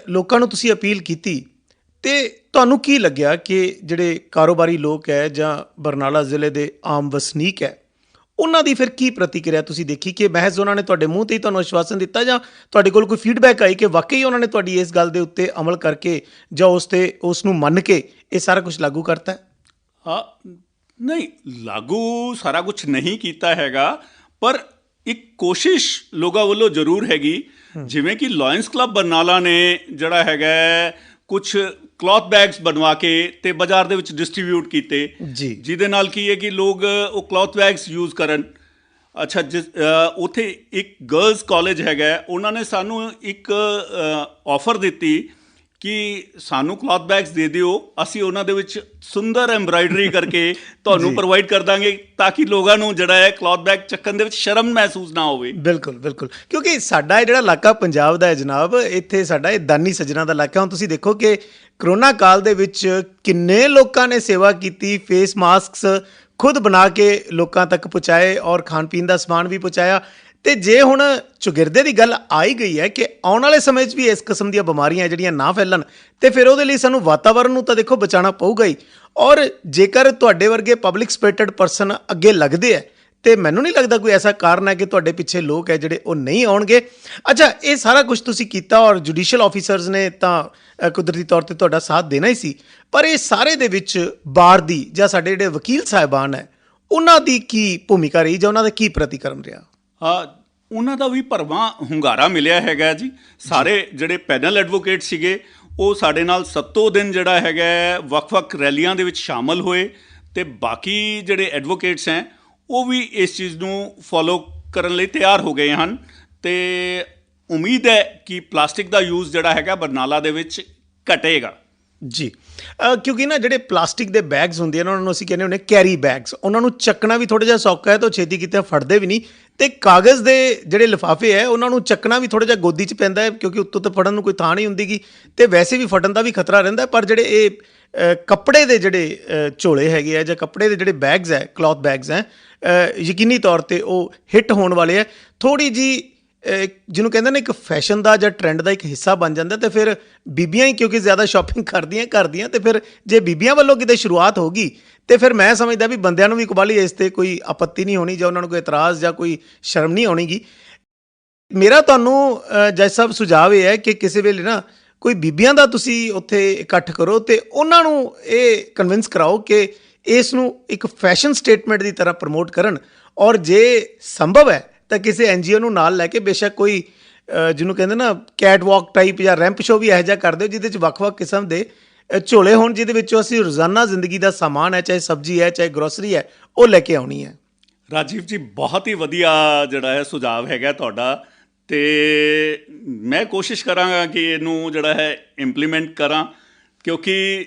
ਲੋਕਾਂ ਨੂੰ ਤੁਸੀਂ ਅਪੀਲ ਕੀਤੀ, ਅਤੇ ਤੁਹਾਨੂੰ ਕੀ ਲੱਗਿਆ ਕਿ ਜਿਹੜੇ ਕਾਰੋਬਾਰੀ ਲੋਕ ਹੈ ਜਾਂ ਬਰਨਾਲਾ ਜ਼ਿਲ੍ਹੇ ਦੇ ਆਮ ਵਸਨੀਕ ਹੈ, ਉਹਨਾਂ ਦੀ ਫਿਰ ਕੀ ਪ੍ਰਤੀਕਿਰਿਆ ਤੁਸੀਂ ਦੇਖੀ ਕਿ ਮਹਿਜ਼ ਉਹਨਾਂ ਨੇ ਤੁਹਾਡੇ ਮੂੰਹ 'ਤੇ ਹੀ ਤੁਹਾਨੂੰ ਆਸ਼ਵਾਸਨ ਦਿੱਤਾ, ਜਾਂ ਤੁਹਾਡੇ ਕੋਲ ਕੋਈ ਫੀਡਬੈਕ ਆਈ ਕਿ ਵਾਕਈ ਉਹਨਾਂ ਨੇ ਤੁਹਾਡੀ ਇਸ ਗੱਲ ਦੇ ਉੱਤੇ ਅਮਲ ਕਰਕੇ ਜਾਂ ਉਸ ਨੂੰ ਮੰਨ ਕੇ ਇਹ ਸਾਰਾ ਕੁਝ ਲਾਗੂ ਕਰਤਾ? ਨਹੀਂ, ਲਾਗੂ ਸਾਰਾ ਕੁਝ ਨਹੀਂ ਕੀਤਾ ਹੈਗਾ, ਪਰ ਇੱਕ ਕੋਸ਼ਿਸ਼ ਲੋਕਾਂ ਵੱਲੋਂ ਜ਼ਰੂਰ ਹੈਗੀ। ਜਿਵੇਂ ਕਿ ਲਾਇਨਸ ਕਲੱਬ ਬਰਨਾਲਾ ਨੇ ਜਿਹੜਾ ਹੈਗਾ ਕੁਛ ਕਲੌਥ ਬੈਗਸ ਬਣਵਾ ਕੇ ਅਤੇ ਬਾਜ਼ਾਰ ਦੇ ਵਿੱਚ ਡਿਸਟਰੀਬਿਊਟ ਕੀਤੇ, ਜਿਹਦੇ ਨਾਲ ਕੀ ਹੈ ਕਿ ਲੋਕ ਉਹ ਕਲੌਥ ਬੈਗਸ ਯੂਜ਼ ਕਰਨ। ਅੱਛਾ, ਉੱਥੇ ਇੱਕ ਗਰਲਸ ਕਾਲਜ ਹੈਗਾ, ਉਹਨਾਂ ਨੇ ਸਾਨੂੰ ਇੱਕ ਆਫਰ ਦਿੱਤੀ ਕਿ ਸਾਨੂੰ ਕਲੌਥ ਬੈਗਸ ਦੇ ਦਿਓ, ਅਸੀਂ ਉਹਨਾਂ ਦੇ ਵਿੱਚ ਸੁੰਦਰ ਐਮਬਰਾਇਡਰੀ ਕਰਕੇ ਤੁਹਾਨੂੰ ਪ੍ਰੋਵਾਈਡ ਕਰ ਦਾਂਗੇ, ਤਾਂ ਕਿ ਲੋਕਾਂ ਨੂੰ ਜਿਹੜਾ ਹੈ ਕਲੌਥ ਬੈਗ ਚੱਕਣ ਦੇ ਵਿੱਚ ਸ਼ਰਮ ਮਹਿਸੂਸ ਨਾ ਹੋਵੇ। ਬਿਲਕੁਲ ਬਿਲਕੁਲ, ਕਿਉਂਕਿ ਸਾਡਾ ਇਹ ਜਿਹੜਾ ਇਲਾਕਾ ਪੰਜਾਬ ਦਾ ਹੈ ਜਨਾਬ, ਇੱਥੇ ਸਾਡਾ ਇਹ ਦਾਨੀ ਸੱਜਣਾ ਦਾ ਇਲਾਕਾ। ਹੁਣ ਤੁਸੀਂ ਦੇਖੋ ਕਿ ਕਰੋਨਾ ਕਾਲ ਦੇ ਵਿੱਚ ਕਿੰਨੇ ਲੋਕਾਂ ਨੇ ਸੇਵਾ ਕੀਤੀ, ਫੇਸ ਮਾਸਕਸ ਖੁਦ ਬਣਾ ਕੇ ਲੋਕਾਂ ਤੱਕ ਪਹੁੰਚਾਏ ਔਰ ਖਾਣ ਪੀਣ ਦਾ ਸਮਾਨ ਵੀ ਪਹੁੰਚਾਇਆ। ਅਤੇ ਜੇ ਹੁਣ ਚੁਗਿਰਦੇ ਦੀ ਗੱਲ ਆ ਹੀ ਗਈ ਹੈ ਕਿ ਆਉਣ ਵਾਲੇ ਸਮੇਂ 'ਚ ਵੀ ਇਸ ਕਿਸਮ ਦੀਆਂ ਬਿਮਾਰੀਆਂ ਜਿਹੜੀਆਂ ਨਾ ਫੈਲਣ, ਅਤੇ ਫਿਰ ਉਹਦੇ ਲਈ ਸਾਨੂੰ ਵਾਤਾਵਰਨ ਨੂੰ ਤਾਂ ਦੇਖੋ ਬਚਾਉਣਾ ਪਊਗਾ ਹੀ, ਔਰ ਜੇਕਰ ਤੁਹਾਡੇ ਵਰਗੇ ਪਬਲਿਕ ਸਪਿਰਿਟਡ ਪਰਸਨ ਅੱਗੇ ਲੱਗਦੇ ਹੈ ਤੇ ਮੈਨੂੰ ਨਹੀਂ ਲੱਗਦਾ ਕੋਈ ਐਸਾ ਕਾਰਨ ਹੈ ਕਿ ਤੁਹਾਡੇ ਪਿੱਛੇ ਲੋਕ ਹੈ ਜਿਹੜੇ ਉਹ ਨਹੀਂ ਆਉਣਗੇ। ਅੱਛਾ, ਇਹ ਸਾਰਾ ਕੁਝ ਤੁਸੀਂ ਕੀਤਾ ਔਰ ਜੁਡੀਸ਼ੀਅਲ ਆਫੀਸਰਸ ਨੇ ਤਾਂ ਕੁਦਰਤੀ ਤੌਰ ਤੇ ਤੁਹਾਡਾ ਸਾਥ ਦੇਣਾ ਹੀ ਸੀ, ਪਰ ਇਹ ਸਾਰੇ ਦੇ ਵਿੱਚ ਬਾਰ ਦੀ ਜਾਂ ਸਾਡੇ ਜਿਹੜੇ ਵਕੀਲ ਸਾਹਿਬਾਨ ਹੈ ਉਹਨਾਂ ਦੀ ਕੀ ਭੂਮਿਕਾ ਰਹੀ ਜਾਂ ਉਹਨਾਂ ਦਾ ਕੀ ਪ੍ਰਤੀਕਰਮ ਰਿਹਾ? ਹਾਂ, ਉਹਨਾਂ ਦਾ ਵੀ ਭਰਵਾਂ ਹੁੰਗਾਰਾ ਮਿਲਿਆ ਹੈਗਾ ਜੀ। ਸਾਰੇ ਜਿਹੜੇ ਪੈਨਲ ਐਡਵੋਕੇਟ ਸੀਗੇ ਉਹ ਸਾਡੇ ਨਾਲ ਸੱਤੋਂ ਦਿਨ ਜਿਹੜਾ ਹੈਗਾ ਵੱਖ-ਵੱਖ ਰੈਲੀਆਂ ਦੇ ਵਿੱਚ ਸ਼ਾਮਲ ਹੋਏ, ਅਤੇ ਬਾਕੀ ਜਿਹੜੇ ਐਡਵੋਕੇਟਸ ਹੈ ਉਹ ਵੀ ਇਸ ਚੀਜ਼ ਨੂੰ ਫੋਲੋ ਕਰਨ ਲਈ ਤਿਆਰ ਹੋ ਗਏ ਹਨ। ਅਤੇ ਉਮੀਦ ਹੈ ਕਿ ਪਲਾਸਟਿਕ ਦਾ ਯੂਜ਼ ਜਿਹੜਾ ਹੈਗਾ ਬਰਨਾਲਾ ਦੇ ਵਿੱਚ ਘਟੇਗਾ ਜੀ। ਕਿਉਂਕਿ ਨਾ ਜਿਹੜੇ ਪਲਾਸਟਿਕ ਦੇ ਬੈਗਸ ਹੁੰਦੇ ਆ ਨਾ, ਉਹਨਾਂ ਨੂੰ ਅਸੀਂ ਕਹਿੰਦੇ ਹੁੰਦੇ ਕੈਰੀ ਬੈਗਸ, ਉਹਨਾਂ ਨੂੰ ਚੱਕਣਾ ਵੀ ਥੋੜ੍ਹਾ ਜਿਹਾ ਸੌਖਾ ਹੈ, ਤਾਂ ਛੇਤੀ ਕਿਤੇ ਫੜਦੇ ਵੀ ਨਹੀਂ। ਅਤੇ ਕਾਗਜ਼ ਦੇ ਜਿਹੜੇ ਲਿਫਾਫੇ ਹੈ ਉਹਨਾਂ ਨੂੰ ਚੱਕਣਾ ਵੀ ਥੋੜ੍ਹਾ ਜਿਹਾ ਗੋਦੀ 'ਚ ਪੈਂਦਾ ਹੈ, ਕਿਉਂਕਿ ਉੱਤੋਂ ਤਾਂ ਫੜਨ ਨੂੰ ਕੋਈ ਥਾਂ ਨਹੀਂ ਹੁੰਦੀ ਗੀ, ਅਤੇ ਵੈਸੇ ਵੀ ਫਟਣ ਦਾ ਵੀ ਖਤਰਾ ਰਹਿੰਦਾ। ਪਰ ਜਿਹੜੇ ਇਹ ਕੱਪੜੇ ਦੇ ਜਿਹੜੇ ਝੋਲੇ ਹੈਗੇ ਆ ਜਾਂ ਕੱਪੜੇ ਦੇ ਜਿਹੜੇ ਬੈਗਸ ਹੈ, ਕਲੌਥ ਬੈਗਸ ਹੈ, ਯਕੀਨੀ ਤੌਰ ਤੇ ਉਹ ਹਿੱਟ ਹੋਣ ਵਾਲੇ ਹੈ। ਥੋੜ੍ਹੀ ਜਿਹੀ ਜਿਹਨੂੰ ਕਹਿੰਦੇ ਨੇ ਇੱਕ ਫੈਸ਼ਨ ਦਾ ਜਾਂ ਟਰੈਂਡ ਦਾ ਇੱਕ ਹਿੱਸਾ ਬਣ ਜਾਂਦਾ, ਅਤੇ ਫਿਰ ਬੀਬੀਆਂ ਹੀ ਕਿਉਂਕਿ ਜ਼ਿਆਦਾ ਸ਼ਾਪਿੰਗ ਕਰਦੀਆਂ ਅਤੇ ਫਿਰ ਜੇ ਬੀਬੀਆਂ ਵੱਲੋਂ ਕਿਤੇ ਸ਼ੁਰੂਆਤ ਹੋ ਗਈ ਅਤੇ ਫਿਰ ਮੈਂ ਸਮਝਦਾ ਵੀ ਬੰਦਿਆਂ ਨੂੰ ਵੀ ਕਬਾਲੀ ਇਸ 'ਤੇ ਕੋਈ ਆਪੱਤੀ ਨਹੀਂ ਹੋਣੀ ਜਾਂ ਉਹਨਾਂ ਨੂੰ ਕੋਈ ਇਤਰਾਜ਼ ਜਾਂ ਕੋਈ ਸ਼ਰਮ ਨਹੀਂ ਆਉਣੀ ਗੀ। ਮੇਰਾ ਤੁਹਾਨੂੰ ਜੱਜ ਸਾਹਿਬ ਸੁਝਾਅ ਇਹ ਹੈ ਕਿ ਕਿਸੇ ਵੇਲੇ ਨਾ ਕੋਈ ਬੀਬੀਆਂ ਦਾ ਤੁਸੀਂ ਉੱਥੇ ਇਕੱਠ ਕਰੋ ਅਤੇ ਉਹਨਾਂ ਨੂੰ ਇਹ ਕਨਵਿੰਸ ਕਰਾਓ ਕਿ ਇਸ ਨੂੰ ਇੱਕ ਫੈਸ਼ਨ ਸਟੇਟਮੈਂਟ ਦੀ ਤਰ੍ਹਾਂ ਪ੍ਰਮੋਟ ਕਰਨ, ਔਰ ਜੇ ਸੰਭਵ ਹੈ ਤਾਂ ਕਿਸੇ NGO ਨੂੰ ਨਾਲ ਲੈ ਕੇ ਬੇਸ਼ੱਕ ਕੋਈ ਜਿਹਨੂੰ ਕਹਿੰਦੇ ਨਾ ਕੈਟ ਵਾਕ ਟਾਈਪ ਜਾਂ ਰੈਂਪ ਸ਼ੋ ਵੀ ਇਹੋ ਜਿਹਾ ਕਰ ਦਿਓ ਜਿਹਦੇ 'ਚ ਵੱਖ-ਵੱਖ ਕਿਸਮ ਦੇ ਝੋਲੇ ਹੋਣ, ਜਿਹਦੇ ਵਿੱਚੋਂ ਅਸੀਂ ਰੋਜ਼ਾਨਾ ਜ਼ਿੰਦਗੀ ਦਾ ਸਾਮਾਨ ਹੈ, ਚਾਹੇ ਸਬਜ਼ੀ ਹੈ, ਚਾਹੇ ਗਰੋਸਰੀ ਹੈ, ਉਹ ਲੈ ਕੇ ਆਉਣੀ ਹੈ। ਰਾਜੀਵ ਜੀ, ਬਹੁਤ ਹੀ ਵਧੀਆ ਜਿਹੜਾ ਹੈ ਸੁਝਾਅ ਹੈਗਾ ਤੁਹਾਡਾ, ਅਤੇ ਮੈਂ ਕੋਸ਼ਿਸ਼ ਕਰਾਂਗਾ ਕਿ ਇਹਨੂੰ ਜਿਹੜਾ ਹੈ ਇੰਪਲੀਮੈਂਟ ਕਰਾਂ, ਕਿਉਂਕਿ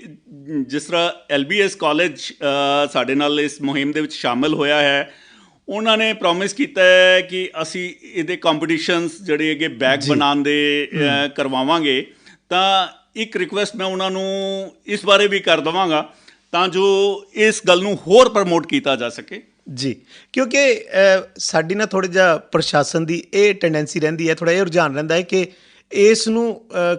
ਜਿਸ ਤਰ੍ਹਾਂ LBS ਕਾਲਜ ਸਾਡੇ ਨਾਲ ਇਸ ਮੁਹਿੰਮ ਦੇ ਵਿੱਚ ਸ਼ਾਮਿਲ ਹੋਇਆ ਹੈ, ਉਹਨਾਂ ਨੇ ਪ੍ਰੋਮਿਸ ਕੀਤਾ ਹੈ ਕਿ ਅਸੀਂ ਇਹਦੇ ਕੰਪੀਟੀਸ਼ਨਸ ਜਿਹੜੇ ਹੈਗੇ ਬੈਗ ਬਣਾਉਣ ਦੇ ਕਰਵਾਵਾਂਗੇ। ਤਾਂ ਇੱਕ ਰਿਕੁਐਸਟ ਮੈਂ ਉਹਨਾਂ ਨੂੰ ਇਸ ਬਾਰੇ ਵੀ ਕਰ ਦੇਵਾਂਗਾ ਤਾਂ ਜੋ ਇਸ ਗੱਲ ਨੂੰ ਹੋਰ ਪ੍ਰਮੋਟ ਕੀਤਾ ਜਾ ਸਕੇ ਜੀ। ਕਿਉਂਕਿ ਸਾਡੀ ਨਾ ਥੋੜ੍ਹਾ ਜਿਹਾ ਪ੍ਰਸ਼ਾਸਨ ਦੀ ਇਹ ਟੈਂਡੈਂਸੀ ਰਹਿੰਦੀ ਹੈ, ਥੋੜ੍ਹਾ ਜਿਹਾ ਰੁਝਾਨ ਰਹਿੰਦਾ ਹੈ ਕਿ ਇਸ ਨੂੰ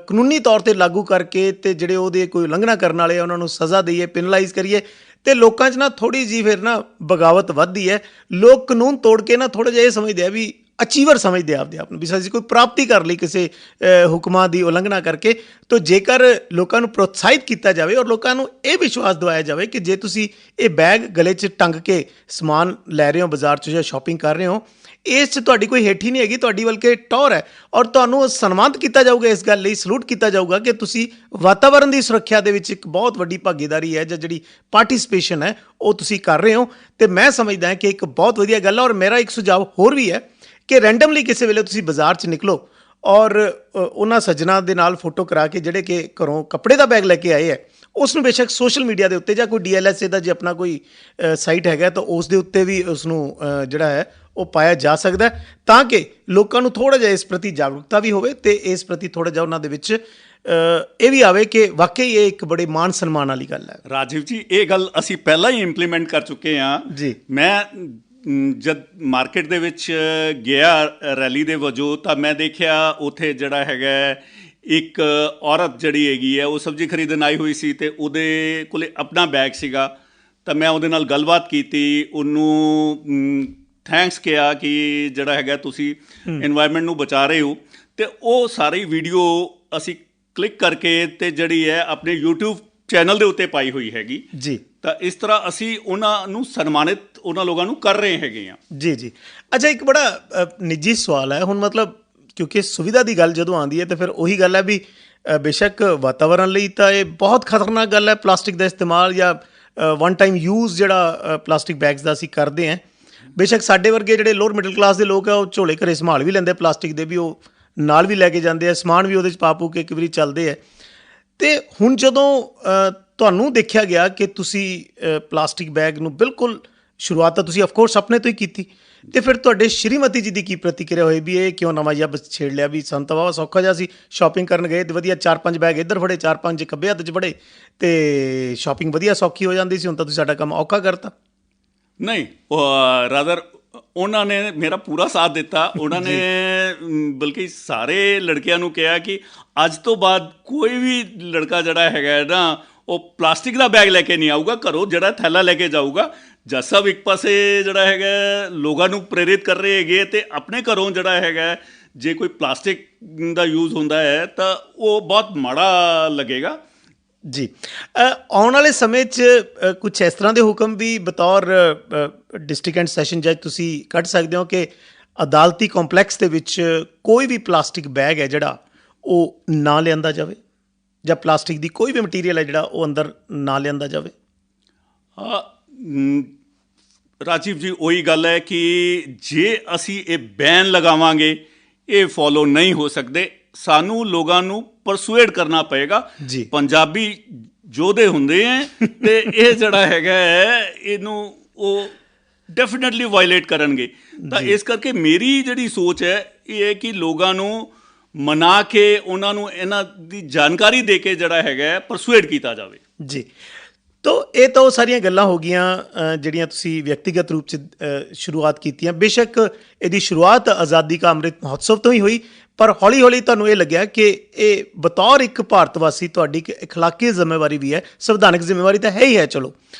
ਕਾਨੂੰਨੀ ਤੌਰ 'ਤੇ ਲਾਗੂ ਕਰਕੇ ਅਤੇ ਜਿਹੜੇ ਉਹਦੇ ਕੋਈ ਉਲੰਘਣਾ ਕਰਨ ਵਾਲੇ ਉਹਨਾਂ ਨੂੰ ਸਜ਼ਾ ਦਈਏ, ਪੈਨਲਾਈਜ਼ ਕਰੀਏ, ਅਤੇ ਲੋਕਾਂ 'ਚ ਨਾ ਥੋੜ੍ਹੀ ਜਿਹੀ ਫਿਰ ਨਾ ਬਗਾਵਤ ਵੱਧਦੀ ਹੈ। ਲੋਕ ਕਾਨੂੰਨ ਤੋੜ ਕੇ ਨਾ ਥੋੜ੍ਹਾ ਜਿਹਾ ਇਹ ਸਮਝਦੇ ਆ ਵੀ ਅਚੀਵਰ ਸਮਝਦੇ ਆਪਦੇ ਆਪ ਨੂੰ, ਵੀ ਅਸੀਂ ਕੋਈ ਪ੍ਰਾਪਤੀ ਕਰ ਲਈ ਕਿਸੇ ਹੁਕਮਾਂ ਦੀ ਉਲੰਘਣਾ ਕਰਕੇ। ਤਾਂ ਜੇਕਰ ਲੋਕਾਂ ਨੂੰ ਪ੍ਰੋਤਸਾਹਿਤ ਕੀਤਾ ਜਾਵੇ ਔਰ ਲੋਕਾਂ ਨੂੰ ਇਹ ਵਿਸ਼ਵਾਸ ਦਿਵਾਇਆ ਜਾਵੇ ਕਿ ਜੇ ਤੁਸੀਂ ਇਹ ਬੈਗ ਗਲੇ 'ਚ ਟੰਗ ਕੇ ਸਮਾਨ ਲੈ ਰਹੇ ਹੋ ਬਾਜ਼ਾਰ 'ਚ ਜਾਂ ਸ਼ਾਪਿੰਗ ਕਰ ਰਹੇ ਹੋ, ਇਸ 'ਚ ਤੁਹਾਡੀ ਕੋਈ ਹੇਠੀ ਨਹੀਂ ਹੈਗੀ, ਤੁਹਾਡੀ ਬਲਕਿ ਟੌਹਰ ਹੈ, ਔਰ ਤੁਹਾਨੂੰ ਸਨਮਾਨਿਤ ਕੀਤਾ ਜਾਊਗਾ ਇਸ ਗੱਲ ਲਈ, ਸਲੂਟ ਕੀਤਾ ਜਾਊਗਾ ਕਿ ਤੁਸੀਂ ਵਾਤਾਵਰਣ ਦੀ ਸੁਰੱਖਿਆ ਦੇ ਵਿੱਚ ਇੱਕ ਬਹੁਤ ਵੱਡੀ ਭਾਗੀਦਾਰੀ ਹੈ ਜਾਂ ਜਿਹੜੀ ਪਾਰਟੀਸਪੇਸ਼ਨ ਹੈ ਉਹ ਤੁਸੀਂ ਕਰ ਰਹੇ ਹੋ। ਅਤੇ ਮੈਂ ਸਮਝਦਾ ਕਿ ਇੱਕ ਬਹੁਤ ਵਧੀਆ ਗੱਲ ਹੈ। ਔਰ ਮੇਰਾ ਇੱਕ ਸੁਝਾਅ ਹੋਰ ਵੀ ਹੈ ਕਿ ਰੈਂਡਮਲੀ ਕਿਸੇ ਵੇਲੇ ਤੁਸੀਂ ਬਾਜ਼ਾਰ 'ਚ ਨਿਕਲੋ ਔਰ ਉਹਨਾਂ ਸੱਜਣਾ ਦੇ ਨਾਲ ਫੋਟੋ ਕਰਾ ਕੇ ਜਿਹੜੇ ਕਿ ਘਰੋਂ ਕੱਪੜੇ ਦਾ ਬੈਗ ਲੈ ਕੇ ਆਏ ਹੈ, ਉਸ ਨੂੰ ਬੇਸ਼ੱਕ ਸੋਸ਼ਲ ਮੀਡੀਆ ਦੇ ਉੱਤੇ ਜਾਂ ਕੋਈ DLSA ਦਾ ਜੇ ਆਪਣਾ ਕੋਈ ਸਾਈਟ ਹੈਗਾ ਤਾਂ ਉਸ ਦੇ ਉੱਤੇ ਵੀ ਉਸ ਨੂੰ ਜਿਹੜਾ ਹੈ ਉਹ ਪਾਇਆ ਜਾ ਸਕਦਾ, ਤਾਂ ਕਿ ਲੋਕਾਂ ਨੂੰ ਥੋੜ੍ਹਾ ਜਿਹਾ ਇਸ ਪ੍ਰਤੀ ਜਾਗਰੂਕਤਾ ਵੀ ਹੋਵੇ ਅਤੇ ਇਸ ਪ੍ਰਤੀ ਥੋੜ੍ਹਾ ਜਿਹਾ ਉਹਨਾਂ ਦੇ ਵਿੱਚ ਇਹ ਵੀ ਆਵੇ ਕਿ ਵਾਕਈ ਇਹ ਇੱਕ ਬੜੇ ਮਾਣ ਸਨਮਾਨ ਵਾਲੀ ਗੱਲ ਹੈ। ਰਾਜੀਵ ਜੀ, ਇਹ ਗੱਲ ਅਸੀਂ ਪਹਿਲਾਂ ਹੀ ਇੰਪਲੀਮੈਂਟ ਕਰ ਚੁੱਕੇ ਹਾਂ ਜੀ। ਮੈਂ ਜਦ ਮਾਰਕੀਟ ਦੇ ਵਿੱਚ ਗਿਆ ਰੈਲੀ ਦੇ ਵਜੋਂ ਤਾਂ ਮੈਂ ਦੇਖਿਆ ਉੱਥੇ ਜਿਹੜਾ ਹੈਗਾ ਇੱਕ ਔਰਤ ਜਿਹੜੀ ਹੈਗੀ ਹੈ ਉਹ ਸਬਜ਼ੀ ਖਰੀਦਣ ਆਈ ਹੋਈ ਸੀ ਅਤੇ ਉਹਦੇ ਕੋਲ ਆਪਣਾ ਬੈਗ ਸੀਗਾ। ਤਾਂ ਮੈਂ ਉਹਦੇ ਨਾਲ ਗੱਲਬਾਤ ਕੀਤੀ, ਉਹਨੂੰ ਥੈਂਕਸ ਕਿਹਾ ਕਿ ਜਿਹੜਾ ਹੈਗਾ ਤੁਸੀਂ ਇਨਵਾਇਰਮੈਂਟ ਨੂੰ ਬਚਾ ਰਹੇ ਹੋ, ਅਤੇ ਉਹ ਸਾਰੀ ਵੀਡੀਓ ਅਸੀਂ ਕਲਿੱਕ ਕਰਕੇ ਅਤੇ ਜਿਹੜੀ ਹੈ ਆਪਣੇ YouTube ਚੈਨਲ ਦੇ ਉੱਤੇ ਪਾਈ ਹੋਈ ਹੈਗੀ ਜੀ। ਤਾਂ ਇਸ ਤਰ੍ਹਾਂ ਅਸੀਂ ਉਹਨਾਂ ਨੂੰ ਸਨਮਾਨਿਤ ਉਹਨਾਂ ਲੋਕਾਂ ਨੂੰ ਕਰ ਰਹੇ ਹੈਗੇ ਹਾਂ ਜੀ ਜੀ। ਅੱਛਾ, ਇੱਕ ਬੜਾ ਨਿੱਜੀ ਸਵਾਲ ਹੈ ਹੁਣ, ਮਤਲਬ ਕਿਉਂਕਿ ਸੁਵਿਧਾ ਦੀ ਗੱਲ ਜਦੋਂ ਆਉਂਦੀ ਹੈ ਤਾਂ ਫਿਰ ਉਹੀ ਗੱਲ ਹੈ ਵੀ ਬੇਸ਼ੱਕ ਵਾਤਾਵਰਣ ਲਈ ਤਾਂ ਇਹ ਬਹੁਤ ਖਤਰਨਾਕ ਗੱਲ ਹੈ ਪਲਾਸਟਿਕ ਦਾ ਇਸਤੇਮਾਲ ਜਾਂ ਵਨ ਟਾਈਮ ਯੂਜ਼ ਜਿਹੜਾ ਪਲਾਸਟਿਕ ਬੈਗਸ ਦਾ ਅਸੀਂ ਕਰਦੇ ਹਾਂ। ਬੇਸ਼ੱਕ ਸਾਡੇ ਵਰਗੇ ਜਿਹੜੇ ਲੋਅਰ ਮਿਡਲ ਕਲਾਸ ਦੇ ਲੋਕ ਆ ਉਹ ਝੋਲੇ ਘਰੇ ਸੰਭਾਲ ਵੀ ਲੈਂਦੇ ਪਲਾਸਟਿਕ ਦੇ, ਵੀ ਉਹ ਨਾਲ ਵੀ ਲੈ ਕੇ ਜਾਂਦੇ ਆ, ਸਮਾਨ ਵੀ ਉਹਦੇ 'ਚ ਪਾ ਪੂ ਕੇ ਇੱਕ ਵਾਰੀ ਚੱਲਦੇ ਆ। ਅਤੇ ਹੁਣ ਜਦੋਂ ਤੁਹਾਨੂੰ ਦੇਖਿਆ ਗਿਆ ਕਿ ਤੁਸੀਂ ਪਲਾਸਟਿਕ ਬੈਗ ਨੂੰ ਬਿਲਕੁਲ ਸ਼ੁਰੂਆਤ ਤਾਂ ਤੁਸੀਂ ਅਫਕੋਰਸ ਆਪਣੇ ਤੋਂ ਹੀ ਕੀਤੀ, ਅਤੇ ਫਿਰ ਤੁਹਾਡੇ ਸ਼੍ਰੀਮਤੀ ਜੀ ਦੀ ਕੀ ਪ੍ਰਤੀਕਿਰਿਆ ਹੋਈ ਵੀ ਇਹ ਕਿਉਂ ਨਵਾਂ ਜਿਹਾ ਛੇੜ ਲਿਆ? ਵੀ ਸਾਨੂੰ ਤਾਂ ਵਾਹਵਾ ਸੌਖਾ ਜਿਹਾ ਸੀ, ਸ਼ਾਪਿੰਗ ਕਰਨ ਗਏ ਅਤੇ ਵਧੀਆ 4-5 ਬੈਗ ਇੱਧਰ ਫੜੇ, 4-5 ਖੱਬੇ ਹੱਥ 'ਚ ਫੜੇ ਅਤੇ ਸ਼ਾਪਿੰਗ ਵਧੀਆ ਸੌਖੀ ਹੋ ਜਾਂਦੀ ਸੀ। ਹੁਣ ਤਾਂ ਤੁਸੀਂ ਸਾਡਾ ਕੰਮ ਔਖਾ ਕਰਤਾ। ਨਹੀਂ, ਰਾਦਰ ਉਹਨਾਂ ਨੇ ਮੇਰਾ ਪੂਰਾ ਸਾਥ ਦਿੱਤਾ। ਉਹਨਾਂ ਨੇ ਬਲਕਿ ਸਾਰੇ ਲੜਕਿਆਂ ਨੂੰ ਕਿਹਾ ਕਿ ਅੱਜ ਤੋਂ ਬਾਅਦ ਕੋਈ ਵੀ ਲੜਕਾ ਜਿਹੜਾ ਹੈਗਾ ਨਾ ਉਹ ਪਲਾਸਟਿਕ ਦਾ ਬੈਗ ਲੈ ਕੇ ਨਹੀਂ ਆਊਗਾ ਘਰੋਂ, ਜਿਹੜਾ ਥੈਲਾ ਲੈ ਕੇ ਜਾਊਗਾ ਜੱਜ ਸਾਹਿਬ ਇੱਕ ਪਾਸੇ ਜਿਹੜਾ ਹੈਗਾ ਲੋਕਾਂ ਨੂੰ ਪ੍ਰੇਰਿਤ ਕਰ ਰਹੇ ਹੈਗੇ ਤੇ ਆਪਣੇ ਘਰੋਂ ਜਿਹੜਾ ਹੈਗਾ ਜੇ ਕੋਈ ਪਲਾਸਟਿਕ ਦਾ ਯੂਜ਼ ਹੁੰਦਾ ਹੈ ਤਾਂ ਉਹ ਬਹੁਤ ਮਾੜਾ ਲੱਗੇਗਾ। ਜੀ ਆਉਣ ਵਾਲੇ ਸਮੇਂ 'ਚ ਕੁਛ ਇਸ ਤਰ੍ਹਾਂ ਦੇ ਹੁਕਮ ਵੀ ਬਤੌਰ ਡਿਸਟ੍ਰਿਕਟ ਐਂਡ ਸੈਸ਼ਨ ਜੱਜ ਤੁਸੀਂ ਕੱਢ ਸਕਦੇ ਹੋ ਕਿ ਅਦਾਲਤੀ ਕੰਪਲੈਕਸ ਦੇ ਵਿੱਚ ਕੋਈ ਵੀ ਪਲਾਸਟਿਕ ਬੈਗ ਹੈ ਜਿਹੜਾ ਉਹ ਨਾ ਲਿਆਂਦਾ ਜਾਵੇ, ਜਾਂ ਪਲਾਸਟਿਕ ਦੀ ਕੋਈ ਵੀ ਮਟੀਰੀਅਲ ਹੈ ਜਿਹੜਾ ਉਹ ਅੰਦਰ ਨਾ ਲਿਆਂਦਾ ਜਾਵੇ। ਰਾਜੀਵ ਜੀ ਉਹੀ ਗੱਲ ਹੈ ਕਿ ਜੇ ਅਸੀਂ ਇਹ ਬੈਨ ਲਗਾਵਾਂਗੇ ਇਹ ਫੋਲੋ ਨਹੀਂ ਹੋ ਸਕਦੇ, ਸਾਨੂੰ ਲੋਕਾਂ ਨੂੰ ਪਰਸੂਏਡ ਕਰਨਾ ਪਏਗਾ। ਜੀ ਪੰਜਾਬੀ ਯੋਧੇ ਹੁੰਦੇ ਹੈ ਤੇ ਇਹ ਜਿਹੜਾ ਹੈਗਾ ਇਹਨੂੰ ਉਹ ਡੈਫੀਨੇਟਲੀ ਵਾਇਲੇਟ ਕਰਨਗੇ। ਤਾਂ ਇਸ ਕਰਕੇ ਮੇਰੀ ਜਿਹੜੀ ਸੋਚ ਹੈ ਇਹ ਹੈ ਕਿ ਲੋਕਾਂ ਨੂੰ ਮਨਾ ਕੇ ਉਹਨਾਂ ਨੂੰ ਇਹਨਾਂ ਦੀ ਜਾਣਕਾਰੀ ਦੇ ਕੇ ਜਿਹੜਾ ਹੈਗਾ ਪਰਸੂਏਡ ਕੀਤਾ ਜਾਵੇ। ਜੀ ਤੋ ਇਹ ਤਾਂ ਉਹ ਸਾਰੀਆਂ ਗੱਲਾਂ ਹੋ ਗਈਆਂ ਜਿਹੜੀਆਂ ਤੁਸੀਂ ਵਿਅਕਤੀਗਤ ਰੂਪ 'ਚ ਸ਼ੁਰੂਆਤ ਕੀਤੀਆਂ। ਬੇਸ਼ੱਕ ਇਹਦੀ ਸ਼ੁਰੂਆਤ ਆਜ਼ਾਦੀ ਕਾ ਅੰਮ੍ਰਿਤ ਮਹੋਤਸਵ ਤੋਂ ਹੀ ਹੋਈ, ਪਰ ਹੌਲੀ ਹੌਲੀ ਤੁਹਾਨੂੰ ਇਹ ਲੱਗਿਆ ਕਿ ਇਹ ਬਤੌਰ ਇੱਕ ਭਾਰਤ ਵਾਸੀ ਤੁਹਾਡੀ ਇੱਕ ਅਖਲਾਕੀ ਜ਼ਿੰਮੇਵਾਰੀ ਵੀ ਹੈ, ਸੰਵਿਧਾਨਕ ਜ਼ਿੰਮੇਵਾਰੀ ਤਾਂ ਹੈ ਹੀ ਹੈ ਚਲੋ,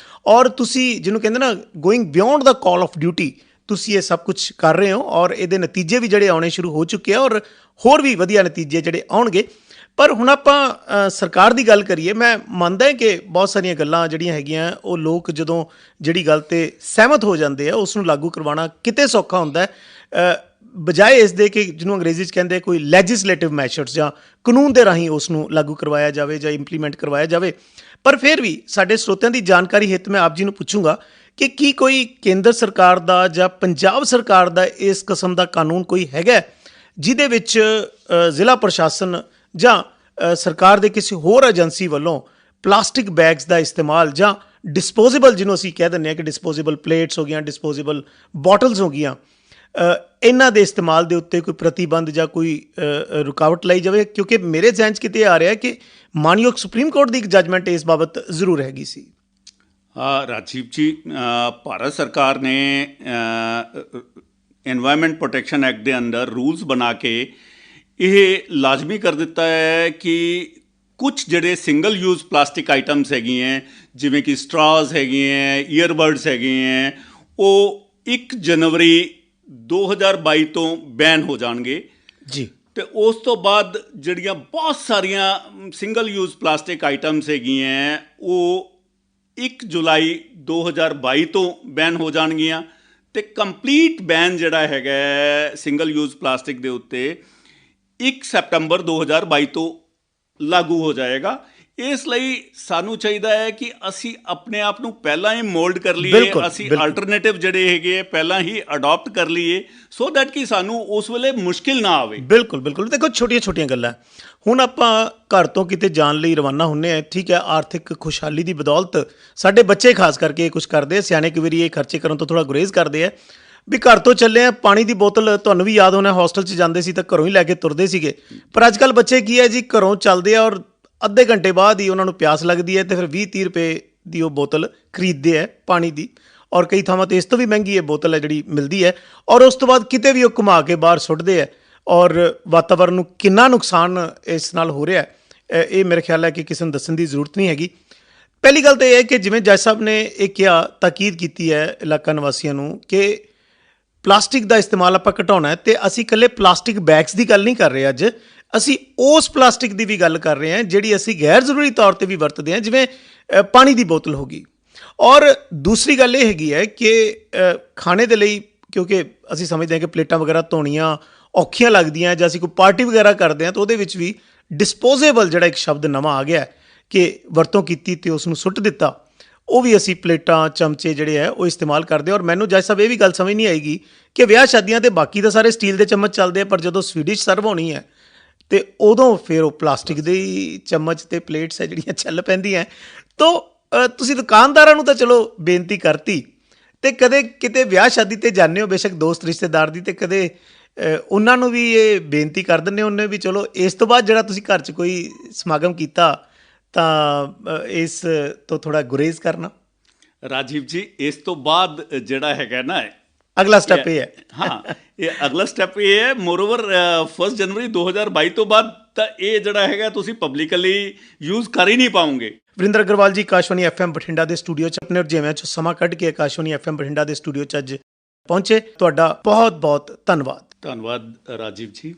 ਔਰ ਤੁਸੀਂ ਜਿਹਨੂੰ ਕਹਿੰਦੇ ਨਾ ਗੋਇੰਗ ਬਿਯੋਂਡ ਦਾ ਕਾਲ ਆਫ ਡਿਊਟੀ, ਤੁਸੀਂ ਇਹ ਸਭ ਕੁਝ ਕਰ ਰਹੇ ਹੋ ਔਰ ਇਹਦੇ ਨਤੀਜੇ ਵੀ ਜਿਹੜੇ ਆਉਣੇ ਸ਼ੁਰੂ ਹੋ ਚੁੱਕੇ ਆ ਔਰ ਹੋਰ ਵੀ ਵਧੀਆ ਨਤੀਜੇ ਜਿਹੜੇ ਆਉਣਗੇ। ਪਰ ਹੁਣ ਆਪਾਂ ਸਰਕਾਰ ਦੀ ਗੱਲ ਕਰੀਏ, ਮੈਂ ਮੰਨਦਾ ਕਿ ਬਹੁਤ ਸਾਰੀਆਂ ਗੱਲਾਂ ਜਿਹੜੀਆਂ ਹੈਗੀਆਂ ਉਹ ਲੋਕ ਜਦੋਂ ਜਿਹੜੀ ਗੱਲ 'ਤੇ ਸਹਿਮਤ ਹੋ ਜਾਂਦੇ ਆ ਉਸ ਨੂੰ ਲਾਗੂ ਕਰਵਾਉਣਾ ਕਿਤੇ ਸੌਖਾ ਹੁੰਦਾ ਹੈ, ਬਜਾਏ ਇਸ ਦੇ ਕਿ ਜਿਹਨੂੰ ਅੰਗਰੇਜ਼ੀ 'ਚ ਕਹਿੰਦੇ ਕੋਈ ਲੈਜਿਸਲੇਟਿਵ ਮੈਸ਼ਰਸ ਜਾਂ ਕਾਨੂੰਨ ਦੇ ਰਾਹੀਂ ਉਸ ਨੂੰ ਲਾਗੂ ਕਰਵਾਇਆ ਜਾਵੇ ਜਾਂ ਇੰਪਲੀਮੈਂਟ ਕਰਵਾਇਆ ਜਾਵੇ। ਪਰ ਫਿਰ ਵੀ ਸਾਡੇ ਸਰੋਤਿਆਂ ਦੀ ਜਾਣਕਾਰੀ ਹਿੱਤ ਮੈਂ ਆਪ ਜੀ ਨੂੰ ਪੁੱਛੂੰਗਾ ਕਿ ਕੀ ਕੋਈ ਕੇਂਦਰ ਸਰਕਾਰ ਦਾ ਜਾਂ ਪੰਜਾਬ ਸਰਕਾਰ ਦਾ ਇਸ ਕਿਸਮ ਦਾ ਕਾਨੂੰਨ ਕੋਈ ਹੈਗਾ ਜਿਹਦੇ ਵਿੱਚ ਜ਼ਿਲ੍ਹਾ ਪ੍ਰਸ਼ਾਸਨ ਜਾਂ ਸਰਕਾਰ ਦੇ ਕਿਸੇ ਹੋਰ ਏਜੰਸੀ ਵੱਲੋਂ ਪਲਾਸਟਿਕ ਬੈਗਸ ਦਾ ਇਸਤੇਮਾਲ ਜਾਂ ਡਿਸਪੋਜ਼ੇਬਲ, ਜਿਹਨੂੰ ਅਸੀਂ ਕਹਿ ਦਿੰਦੇ ਹਾਂ ਕਿ ਡਿਸਪੋਜ਼ੇਬਲ ਪਲੇਟਸ ਹੋ ਗਈਆਂ, ਡਿਸਪੋਜ਼ੇਬਲ ਬੋਟਲਸ ਹੋ ਗਈਆਂ, ਇਹਨਾਂ ਦੇ ਇਸਤੇਮਾਲ ਦੇ ਉੱਤੇ ਕੋਈ ਪ੍ਰਤੀਬੰਧ ਜਾਂ ਕੋਈ ਰੁਕਾਵਟ ਲਾਈ ਜਾਵੇ? ਕਿਉਂਕਿ ਮੇਰੇ ਜ਼ਿਹਨ 'ਚ ਕਿਤੇ ਆ ਰਿਹਾ ਕਿ ਮਾਨਯੋਗ ਸੁਪਰੀਮ ਕੋਰਟ ਦੀ ਇੱਕ ਜੱਜਮੈਂਟ ਇਸ ਬਾਬਤ ਜ਼ਰੂਰ ਹੈਗੀ ਸੀ। ਰਾਜੀਵ ਜੀ, ਭਾਰਤ ਸਰਕਾਰ ਨੇ ਐਨਵਾਇਰਨਮੈਂਟ ਪ੍ਰੋਟੈਕਸ਼ਨ ਐਕਟ ਦੇ ਅੰਦਰ ਰੂਲਸ ਬਣਾ ਕੇ ਇਹ ਲਾਜ਼ਮੀ ਕਰ ਦਿੱਤਾ ਹੈ ਕਿ ਕੁਝ ਜਿਹੜੇ ਸਿੰਗਲ ਯੂਜ਼ ਪਲਾਸਟਿਕ ਆਈਟਮਸ ਹੈਗੀਆਂ ਜਿਵੇਂ ਕਿ ਸਟਰਾਜ਼ ਹੈਗੀਆਂ, ਈਅਰਬਡਸ ਹੈਗੇ, ਉਹ 1 ਜਨਵਰੀ 2022 ਤੋਂ ਬੈਨ ਹੋ ਜਾਣਗੇ। ਜੀ ਅਤੇ ਉਸ ਤੋਂ ਬਾਅਦ ਜਿਹੜੀਆਂ ਬਹੁਤ ਸਾਰੀਆਂ ਸਿੰਗਲ ਯੂਜ਼ ਪਲਾਸਟਿਕ ਆਈਟਮਸ ਹੈਗੀਆਂ ਉਹ 1 ਜੁਲਾਈ 2022 ਤੋਂ ਬੈਨ ਹੋ ਜਾਣਗੀਆਂ ਅਤੇ ਕੰਪਲੀਟ ਬੈਨ ਜਿਹੜਾ ਹੈਗਾ ਸਿੰਗਲ ਯੂਜ਼ ਪਲਾਸਟਿਕ ਦੇ ਉੱਤੇ 1 ਸੈਪਟੰਬਰ 2022 ਤੋਂ ਲਾਗੂ ਹੋ ਜਾਏਗਾ। ਇਸ ਲਈ ਸਾਨੂੰ ਚਾਹੀਦਾ ਹੈ ਕਿ ਅਸੀਂ ਆਪਣੇ ਆਪ ਨੂੰ ਪਹਿਲਾਂ ਹੀ ਮੋਲਡ ਕਰ ਲਈਏ, ਅਸੀਂ ਆਲਟਰਨੇਟਿਵ ਜਿਹੜੇ ਹੈਗੇ ਪਹਿਲਾਂ ਹੀ ਅਡੋਪਟ ਕਰ ਲਈਏ ਸੋ ਦੈਟ ਕਿ ਸਾਨੂੰ ਉਸ ਵੇਲੇ ਮੁਸ਼ਕਿਲ ਨਾ ਆਵੇ। ਬਿਲਕੁਲ ਬਿਲਕੁਲ। ਦੇਖੋ ਛੋਟੀਆਂ ਛੋਟੀਆਂ ਗੱਲਾਂ, ਹੁਣ ਆਪਾਂ ਘਰ ਤੋਂ ਕਿਤੇ ਜਾਣ ਲਈ ਰਵਾਨਾ ਹੁੰਦੇ ਹਾਂ, ਠੀਕ ਹੈ, ਆਰਥਿਕ ਖੁਸ਼ਹਾਲੀ ਦੀ ਬਦੌਲਤ ਸਾਡੇ ਬੱਚੇ ਖਾਸ ਕਰਕੇ ਇਹ ਕੁਛ ਕਰਦੇ ਆ, ਸਿਆਣੇ ਕਈ ਵਾਰੀ ਇਹ ਖਰਚੇ ਕਰਨ ਤੋਂ ਥੋੜ੍ਹਾ ਗੁਰੇਜ਼ ਕਰਦੇ ਆ ਵੀ ਘਰ ਤੋਂ ਚੱਲੇ ਆ, ਪਾਣੀ ਦੀ ਬੋਤਲ ਤੁਹਾਨੂੰ ਵੀ ਯਾਦ ਹੋਣਾ ਹੋਸਟਲ 'ਚ ਜਾਂਦੇ ਸੀ ਤਾਂ ਘਰੋਂ ਹੀ ਲੈ ਕੇ ਤੁਰਦੇ ਸੀਗੇ, ਪਰ ਅੱਜ ਕੱਲ੍ਹ ਬੱਚੇ ਕੀ ਹੈ ਜੀ, ਘਰੋਂ ਚੱਲਦੇ ਆ ਔਰ ਅੱਧੇ ਘੰਟੇ ਬਾਅਦ ਹੀ ਉਹਨਾਂ ਨੂੰ ਪਿਆਸ ਲੱਗਦੀ ਹੈ ਅਤੇ ਫਿਰ 20-30 ਰੁਪਏ ਦੀ ਉਹ ਬੋਤਲ ਖਰੀਦਦੇ ਹੈ ਪਾਣੀ ਦੀ, ਔਰ ਕਈ ਥਾਵਾਂ 'ਤੇ ਇਸ ਤੋਂ ਵੀ ਮਹਿੰਗੀ ਇਹ ਬੋਤਲ ਹੈ ਜਿਹੜੀ ਮਿਲਦੀ ਹੈ, ਔਰ ਉਸ ਤੋਂ ਬਾਅਦ ਕਿਤੇ ਵੀ ਉਹ ਘੁਮਾ ਕੇ ਬਾਹਰ ਸੁੱਟਦੇ ਹੈ ਔਰ ਵਾਤਾਵਰਨ ਨੂੰ ਕਿੰਨਾ ਨੁਕਸਾਨ ਇਸ ਨਾਲ ਹੋ ਰਿਹਾ ਇਹ ਮੇਰੇ ਖਿਆਲ ਹੈ ਕਿ ਕਿਸੇ ਨੂੰ ਦੱਸਣ ਦੀ ਜ਼ਰੂਰਤ ਨਹੀਂ ਹੈਗੀ। ਪਹਿਲੀ ਗੱਲ ਤਾਂ ਇਹ ਹੈ ਕਿ ਜਿਵੇਂ ਜੱਜ ਸਾਹਿਬ ਨੇ ਇਹ ਕਿਹਾ, ਤਾਕੀਦ ਕੀਤੀ ਹੈ ਇਲਾਕਾ ਨਿਵਾਸੀਆਂ ਨੂੰ ਕਿ ਪਲਾਸਟਿਕ ਦਾ ਇਸਤੇਮਾਲ ਆਪਾਂ ਘਟਾਉਣਾ ਹੈ, ਅਤੇ ਅਸੀਂ ਇਕੱਲੇ ਪਲਾਸਟਿਕ ਬੈਗਸ ਦੀ ਗੱਲ ਨਹੀਂ ਕਰ ਰਹੇ, ਅੱਜ ਅਸੀਂ ਉਸ ਪਲਾਸਟਿਕ ਦੀ ਵੀ ਗੱਲ ਕਰ ਰਹੇ ਹਾਂ ਜਿਹੜੀ ਅਸੀਂ ਗੈਰ ਜ਼ਰੂਰੀ ਤੌਰ 'ਤੇ ਵੀ ਵਰਤਦੇ ਹਾਂ, ਜਿਵੇਂ ਪਾਣੀ ਦੀ ਬੋਤਲ ਹੋ ਗਈ। ਔਰ ਦੂਸਰੀ ਗੱਲ ਇਹ ਹੈਗੀ ਹੈ ਕਿ ਖਾਣੇ ਦੇ ਲਈ, ਕਿਉਂਕਿ ਅਸੀਂ ਸਮਝਦੇ ਹਾਂ ਕਿ ਪਲੇਟਾਂ ਵਗੈਰਾ ਧੋਣੀਆਂ ਔਖੀਆਂ ਲੱਗਦੀਆਂ, ਜਾਂ ਅਸੀਂ ਕੋਈ ਪਾਰਟੀ ਵਗੈਰਾ ਕਰਦੇ ਹਾਂ ਤਾਂ ਉਹਦੇ ਵਿੱਚ ਵੀ ਡਿਸਪੋਜ਼ੇਬਲ ਜਿਹੜਾ ਇੱਕ ਸ਼ਬਦ ਨਵਾਂ ਆ ਗਿਆ ਕਿ ਵਰਤੋਂ ਕੀਤੀ ਅਤੇ ਉਸ ਨੂੰ ਸੁੱਟ ਦਿੱਤਾ, ਉਹ ਵੀ ਅਸੀਂ ਪਲੇਟਾਂ ਚਮਚੇ ਜਿਹੜੇ ਹੈ ਉਹ ਇਸਤੇਮਾਲ ਕਰਦੇ। ਔਰ ਮੈਨੂੰ ਜੱਜ ਸਾਹਿਬ ਇਹ ਵੀ ਗੱਲ ਸਮਝ ਨਹੀਂ ਆਏਗੀ ਕਿ ਵਿਆਹ ਸ਼ਾਦੀਆਂ 'ਤੇ ਬਾਕੀ ਤਾਂ ਸਾਰੇ ਸਟੀਲ ਦੇ ਚਮਚ ਚੱਲਦੇ ਆ, ਪਰ ਜਦੋਂ ਸਵੀਡਿਸ਼ ਸਰਵ ਹੋਣੀ ਹੈ ਅਤੇ ਉਦੋਂ ਫਿਰ ਉਹ ਪਲਾਸਟਿਕ ਦੇ ਚਮਚ ਅਤੇ ਪਲੇਟਸ ਹੈ ਜਿਹੜੀਆਂ ਚੱਲ ਪੈਂਦੀਆਂ। ਤਾਂ ਤੁਸੀਂ ਦੁਕਾਨਦਾਰਾਂ ਨੂੰ ਤਾਂ ਚਲੋ ਬੇਨਤੀ ਕਰਤੀ, ਅਤੇ ਕਦੇ ਕਿਤੇ ਵਿਆਹ ਸ਼ਾਦੀ 'ਤੇ ਜਾਂਦੇ ਹੋ ਬੇਸ਼ੱਕ ਦੋਸਤ ਰਿਸ਼ਤੇਦਾਰ ਦੀ, ਅਤੇ ਕਦੇ ਉਹਨਾਂ ਨੂੰ ਵੀ ਇਹ ਬੇਨਤੀ ਕਰ ਦਿੰਦੇ ਉਹਨੇ ਵੀ ਚਲੋ ਇਸ ਤੋਂ ਬਾਅਦ ਜਿਹੜਾ ਤੁਸੀਂ ਘਰ 'ਚ ਕੋਈ ਸਮਾਗਮ ਕੀਤਾ ਤਾਂ ਇਸ ਤੋਂ ਥੋੜ੍ਹਾ ਗੁਰੇਜ਼ ਕਰਨਾ। ਰਾਜੀਵ ਜੀ, ਇਸ ਤੋਂ ਬਾਅਦ ਜਿਹੜਾ ਹੈਗਾ ਨਾ ਅਗਲਾ ਸਟੈਪ ਇਹ ਹੈ, ਹਾਂ ਇਹ ਅਗਲਾ ਸਟੈਪ ਇਹ ਹੈ, ਮੋਰਓਵਰ 1 ਜਨਵਰੀ 2022 ਤੋਂ ਬਾਅਦ ਤਾਂ ਇਹ ਜਿਹੜਾ ਹੈਗਾ ਤੁਸੀਂ ਪਬਲਿਕਲੀ ਯੂਜ਼ ਕਰ ਹੀ ਨਹੀਂ ਪਾਓਗੇ। ਵਰਿੰਦਰ ਅਗਰਵਾਲ ਜੀ ਆਕਾਸ਼ਵਾਣੀ FM ਬਠਿੰਡਾ ਦੇ ਸਟੂਡੀਓ 'ਚ ਆਪਣੇ ਰੁਝੇਵਿਆਂ 'ਚੋਂ ਸਮਾਂ ਕੱਢ ਕੇ ਆਕਾਸ਼ਵਾਣੀ FM ਬਠਿੰਡਾ ਦੇ ਸਟੂਡੀਓ 'ਚ ਅੱਜ ਪਹੁੰਚੇ। ਤੁਹਾਡਾ ਬਹੁਤ ਬਹੁਤ ਧੰਨਵਾਦ। ਧੰਨਵਾਦ ਰਾਜੀਵ ਜੀ।